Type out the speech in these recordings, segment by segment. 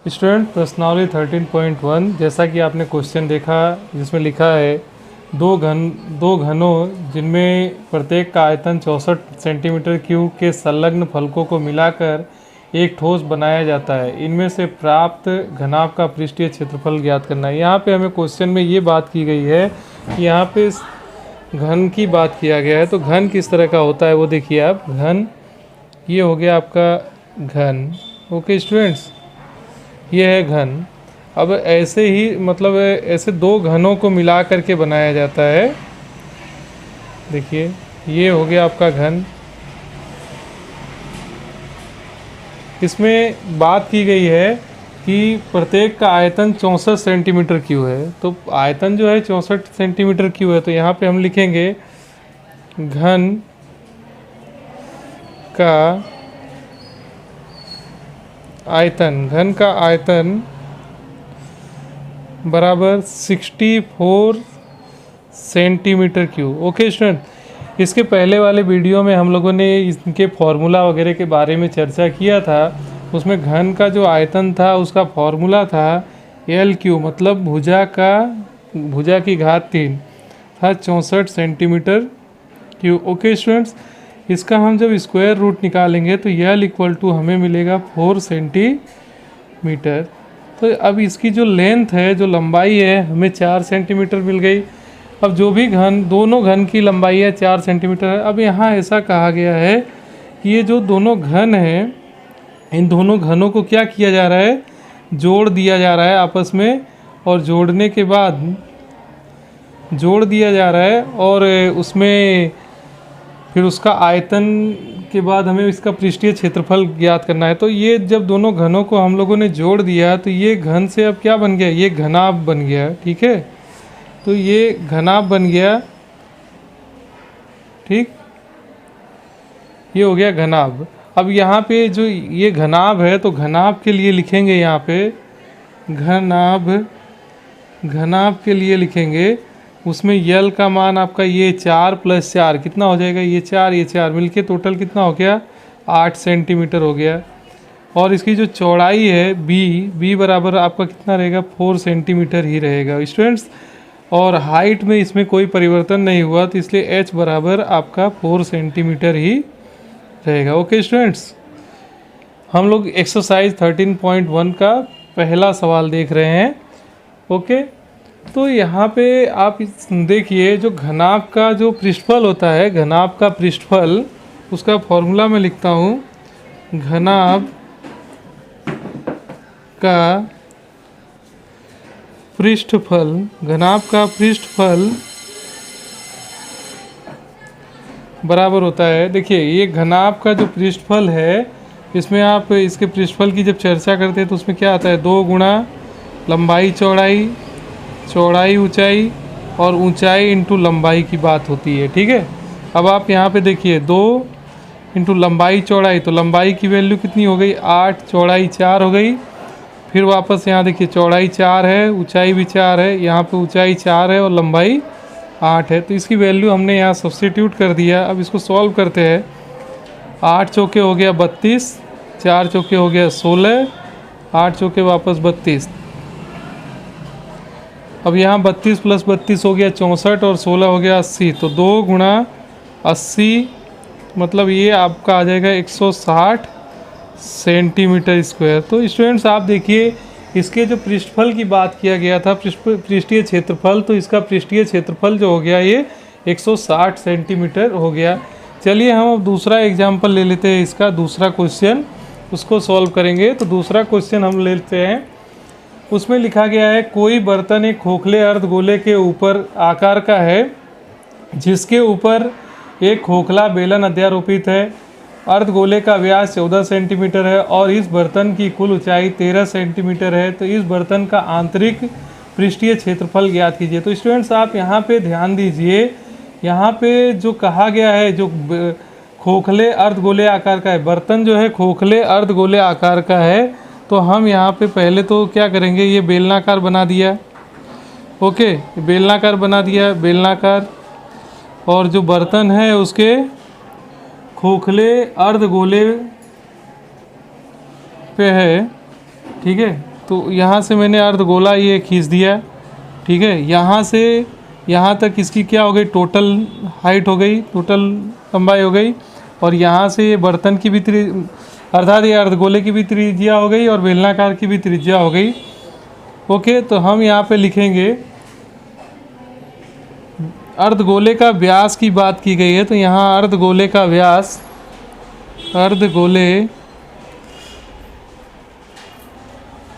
Student प्रश्नावली 13.1 जैसा कि आपने क्वेश्चन देखा जिसमें लिखा है दो घनों जिनमें प्रत्येक का आयतन 64 सेंटीमीटर क्यूब के संलग्न फलकों को मिलाकर एक ठोस बनाया जाता है। इनमें से प्राप्त घनाभ का पृष्ठीय क्षेत्रफल ज्ञात करना है। यहाँ पे हमें क्वेश्चन में ये बात की गई है कि यहाँ पे घन की बात किया गया है। तो घन किस तरह का होता है वो देखिए आप। घन ये हो गया आपका घन। ओके स्टूडेंट्स, ये है घन। अब ऐसे ही मतलब ऐसे दो घनों को मिला करके बनाया जाता है। देखिए ये हो गया आपका घन। इसमें बात की गई है कि प्रत्येक का आयतन 64 सेंटीमीटर क्यूब है। तो आयतन जो है 64 सेंटीमीटर क्यूब है। तो यहाँ पे हम लिखेंगे घन का आयतन बराबर 64 सेंटीमीटर क्यूब। ओके स्टूडेंट, इसके पहले वाले वीडियो में हम लोगों ने इनके फॉर्मूला वगैरह के बारे में चर्चा किया था। उसमें घन का जो आयतन था उसका फॉर्मूला था एल क्यू, मतलब भुजा की घात 3 था 64 सेंटीमीटर क्यूब। ओके स्टूडेंट्स, इसका हम जब स्क्वायर रूट निकालेंगे तो एल इक्वल टू हमें मिलेगा 4 सेंटीमीटर। तो अब इसकी जो लेंथ है, जो लंबाई है, हमें 4 सेंटीमीटर मिल गई। अब जो भी दोनों घन की लंबाई है 4 सेंटीमीटर है। अब यहाँ ऐसा कहा गया है कि ये जो दोनों घन हैं, इन दोनों घनों को क्या किया जा रहा है, जोड़ दिया जा रहा है आपस में। और जोड़ने के बाद जोड़ दिया जा रहा है और उसमें फिर उसका आयतन के बाद हमें इसका पृष्ठीय क्षेत्रफल ज्ञात करना है। तो ये जब दोनों घनों को हम लोगों ने जोड़ दिया तो ये घन से अब क्या बन गया, ये घनाभ बन गया। ठीक है, तो ये घनाभ बन गया। ठीक, ये हो गया घनाभ। अब यहाँ पे जो ये घनाभ है तो घनाभ के लिए लिखेंगे, यहाँ पे घनाभ के लिए लिखेंगे। उसमें यल का मान आपका ये 4 + 4 कितना हो जाएगा, ये 4 मिलके टोटल कितना हो गया, 8 सेंटीमीटर हो गया। और इसकी जो चौड़ाई है बी बराबर आपका कितना रहेगा, 4 सेंटीमीटर ही रहेगा स्टूडेंट्स। और हाइट में इसमें कोई परिवर्तन नहीं हुआ तो इसलिए एच बराबर आपका 4 सेंटीमीटर ही रहेगा। ओके स्टूडेंट्स, हम लोग एक्सरसाइज 13.1 का पहला सवाल देख रहे हैं। ओके, तो यहाँ पे आप देखिए जो घनाभ का जो पृष्ठफल होता है, घनाभ का पृष्ठफल, उसका फॉर्मूला मैं लिखता हूँ। घनाभ का पृष्ठफल बराबर होता है। देखिए ये घनाभ का जो पृष्ठफल है, इसमें आप इसके पृष्ठफल की जब चर्चा करते हैं तो उसमें क्या आता है, 2 गुणा लंबाई चौड़ाई ऊंचाई और ऊंचाई इंटू लंबाई की बात होती है। ठीक है, अब आप यहाँ पे देखिए 2 इंटू लंबाई चौड़ाई, तो लंबाई की वैल्यू कितनी हो गई, 8, चौड़ाई 4 हो गई। फिर वापस यहाँ देखिए चौड़ाई 4 है, ऊंचाई भी 4 है, यहाँ पे ऊंचाई 4 है और लंबाई 8 है। तो इसकी वैल्यू हमने यहाँ सब्स्टिट्यूट कर दिया। अब इसको सॉल्व करते हैं। 8 चौके हो गया 32, 4 चौके हो गया 16, 8 चौके वापस 32। अब यहाँ 32 + 32 हो गया 64 और 16 हो गया 80। तो 2 गुणा 80 मतलब ये आपका आ जाएगा 160 सेंटीमीटर स्क्वायर। तो स्टूडेंट्स आप देखिए इसके जो पृष्ठफल की बात किया गया था, पृष्ठीय क्षेत्रफल, तो इसका पृष्ठीय क्षेत्रफल जो हो गया ये 160 सेंटीमीटर हो गया। चलिए हम अब दूसरा एग्जाम्पल ले लेते हैं, इसका दूसरा क्वेश्चन, उसको सॉल्व करेंगे। तो दूसरा क्वेश्चन हम ले लेते हैं। उसमें लिखा गया है कोई बर्तन एक खोखले अर्धगोले के ऊपर आकार का है जिसके ऊपर एक खोखला बेलन अध्यारोपित है। अर्धगोले का व्यास 14 सेंटीमीटर है और इस बर्तन की कुल ऊंचाई 13 सेंटीमीटर है। तो इस बर्तन का आंतरिक पृष्ठीय क्षेत्रफल ज्ञात कीजिए। तो स्टूडेंट्स आप यहाँ पे ध्यान दीजिए, यहाँ पे जो कहा गया है जो खोखले अर्धगोले आकार का है, बर्तन जो है खोखले अर्धगोले आकार का है। तो हम यहाँ पे पहले तो क्या करेंगे, ये बेलनाकार बना दिया। ओके, बेलनाकार बना दिया, बेलनाकार। और जो बर्तन है उसके खोखले अर्धगोले पे है। ठीक है, तो यहाँ से मैंने अर्धगोला ये खींच दिया, ठीक है। यहाँ से यहाँ तक इसकी क्या हो गई, टोटल हाइट हो गई, टोटल लंबाई हो गई। और यहाँ से ये बर्तन की भी अर्थात ये अर्धगोले की भी त्रिज्या हो गई और बेलनाकार की भी त्रिज्या हो गई। ओके, तो हम यहाँ पे लिखेंगे अर्धगोले का व्यास की बात की गई है, तो यहाँ अर्धगोले का व्यास, अर्धगोले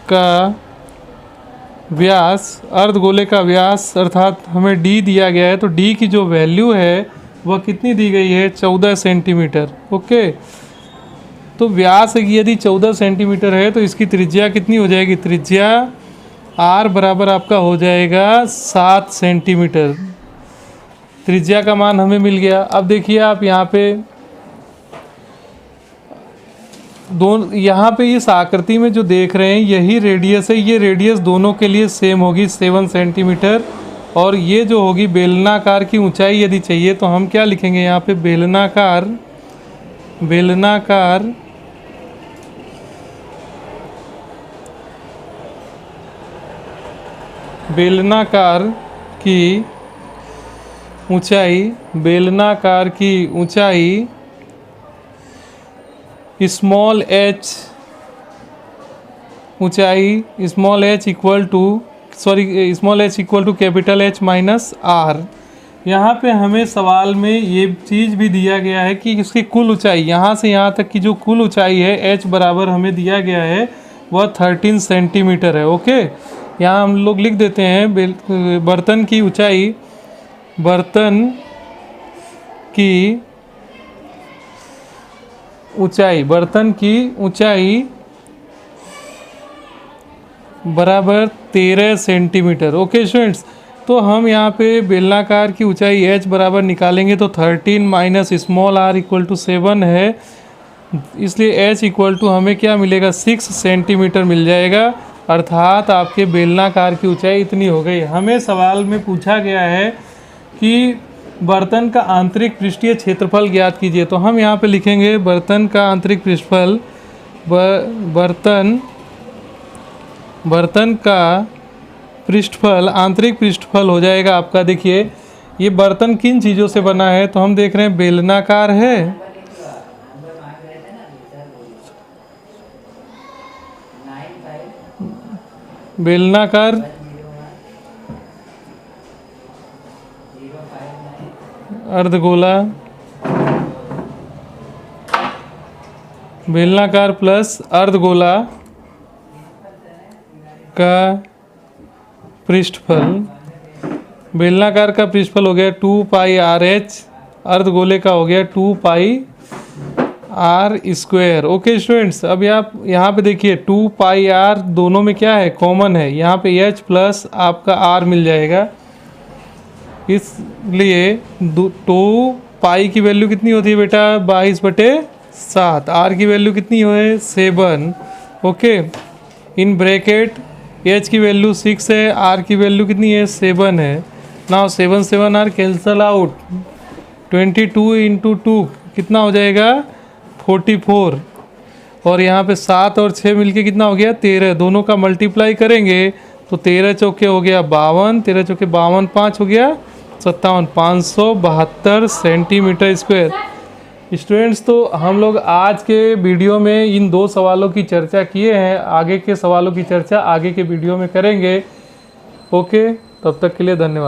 का व्यास, अर्धगोले का व्यास अर्थात हमें d दिया गया है, तो d की जो वैल्यू है वह कितनी दी गई है, 14 सेंटीमीटर। ओके, तो व्यास यदि 14 सेंटीमीटर है तो इसकी त्रिज्या कितनी हो जाएगी, त्रिज्या r बराबर आपका हो जाएगा 7 सेंटीमीटर। त्रिज्या का मान हमें मिल गया। अब देखिए आप यहाँ पे यहाँ पे इस आकृति में जो देख रहे हैं यही रेडियस है, ये रेडियस दोनों के लिए सेम होगी 7 सेंटीमीटर। और ये जो होगी बेलनाकार की ऊंचाई यदि चाहिए तो हम क्या लिखेंगे यहाँ पे, बेलनाकार, बेलनाकार बेलनाकार की ऊंचाई, बेलनाकार की ऊंचाई स्मॉल h, ऊंचाई small h equal to small h equal to capital H minus R। यहाँ पे हमें सवाल में ये चीज़ भी दिया गया है कि इसकी कुल ऊंचाई यहाँ से यहाँ तक की जो कुल ऊंचाई है h बराबर हमें दिया गया है वह 13 सेंटीमीटर है। ओके, यहाँ हम लोग लिख देते हैं बर्तन की ऊंचाई, बर्तन की ऊंचाई, बर्तन की ऊंचाई बराबर 13 सेंटीमीटर। ओके स्टूडेंट्स, तो हम यहाँ पे बेलनाकार की ऊंचाई h बराबर निकालेंगे तो 13 minus small r equal to 7 है, इसलिए h इक्वल टू हमें क्या मिलेगा, 6 सेंटीमीटर मिल जाएगा। अर्थात आपके बेलनाकार की ऊंचाई इतनी हो गई। हमें सवाल में पूछा गया है कि बर्तन का आंतरिक पृष्ठीय क्षेत्रफल ज्ञात कीजिए, तो हम यहाँ पे लिखेंगे बर्तन का आंतरिक पृष्ठफल, बर्तन का पृष्ठफल, आंतरिक पृष्ठफल हो जाएगा आपका। देखिए ये बर्तन किन चीज़ों से बना है, तो हम देख रहे हैं बेलनाकार है, बेलनाकार, अर्धगोला, बेलनाकार प्लस अर्धगोला का पृष्ठफल, बेलनाकार का पृष्ठफल हो गया 2 पाई RH, अर्धगोले का हो गया 2 पाई R स्क्वायर। ओके स्टूडेंट्स, अब आप यहाँ पे देखिए 2 पाई R दोनों में क्या है, कॉमन है, यहाँ पे H प्लस आपका R मिल जाएगा, इसलिए 2 पाई की वैल्यू कितनी होती है बेटा, 22/7, R की वैल्यू कितनी है 7। ओके, इन ब्रैकेट H की वैल्यू 6 है, R की वैल्यू कितनी है 7 है। Now 7 7 R cancel out, 22 into 2 कितना हो जाएगा 44, और यहाँ पे 7 और 6 मिलके कितना हो गया 13, दोनों का मल्टीप्लाई करेंगे तो 13 चौके हो गया 52, 13 चौके 52, 5 हो गया 57, 572 सेंटीमीटर स्क्वायर। स्टूडेंट्स, तो हम लोग आज के वीडियो में इन 2 सवालों की चर्चा किए हैं, आगे के सवालों की चर्चा आगे के वीडियो में करेंगे। ओके, तब तक के लिए धन्यवाद।